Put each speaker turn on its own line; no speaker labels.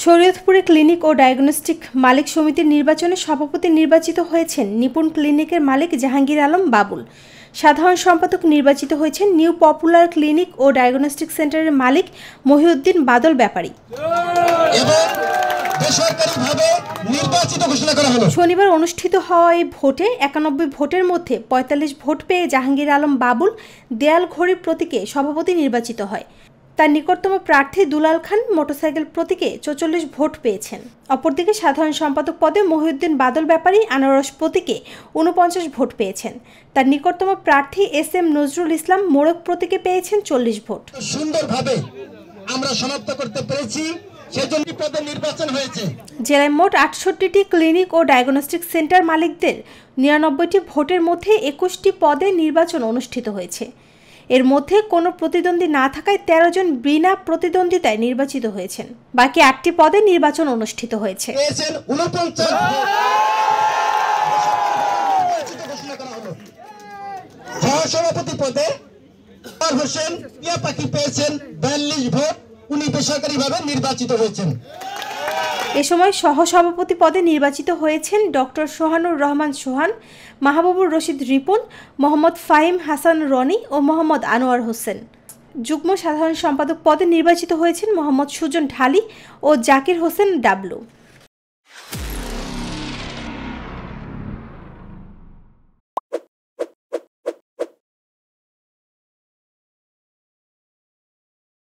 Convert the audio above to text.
শরীয়তপুরে clinic ও diagnostic মালিক সমিতির নির্বাচনে সভাপতি নির্বাচিত হয়েছেন নিপুণ ক্লিনিকের মালিক জাহাঙ্গীর আলম বাবুল। সাধারণ সম্পাদক নির্বাচিত হয়েছেন নিউ পপুলার ক্লিনিক ও ডায়াগনস্টিক সেন্টারের মালিক মহিউদ্দিন বাদল ব্যাপারী। শনিবার অনুষ্ঠিত হওয়া এই ভোটে 91 ভোটের মধ্যে 45 ভোট পেয়ে জাহাঙ্গীর আলম বাবুল দেয়াল ঘড়ি প্রতীকে সভাপতি নির্বাচিত হয়। তার নিকটতম প্রার্থী দুলাল খান মোটরসাইকেল প্রতীকে 44 ভোট পেয়েছেন। অপরদিকে সাধারণ সম্পাদক পদে মহিউদ্দিন বাদল ব্যাপারী আনারস প্রতীকে 49 ভোট পেয়েছেন। তার নিকটতম প্রার্থী SM নজরুল ইসলাম মোড়ক প্রতীকে পেয়েছেন 40 ভোট।
সুন্দরভাবে আমরা সমাপ্ত করতে পেরেছি, সেজন্য পদে নির্বাচন হয়েছে।
জেলায় মোট 68টি ক্লিনিক ও ডায়াগনস্টিক সেন্টার মালিকদের 99টি ভোটের মধ্যে 21টি পদে নির্বাচন অনুষ্ঠিত হয়েছে। এর মধ্যে কোনো প্রতিদ্বন্দ্বী না থাকায় 13 জন বিনা প্রতিদ্বন্দ্বিতায় নির্বাচিত হয়েছেন। বাকি 8টি পদে নির্বাচন অনুষ্ঠিত হয়েছে।
সভাপতি পদে হোসেন টিয়া পাখি পেয়েছেন 42 ভোট, উনি বেসরকারিভাবে নির্বাচিত হয়েছেন।
এ সময় সহসভাপতি পদে নির্বাচিত হয়েছেন ডক্টর সোহানুর রহমান সোহান, মাহবুবুর রশিদ রিপন, মোহাম্মদ ফাহিম হাসান রনি ও মোহাম্মদ আনোয়ার হোসেন। যুগ্ম সাধারণ সম্পাদক পদে নির্বাচিত হয়েছেন মোহাম্মদ সুজন ঢালি ও জাকির হোসেন ডাবলু।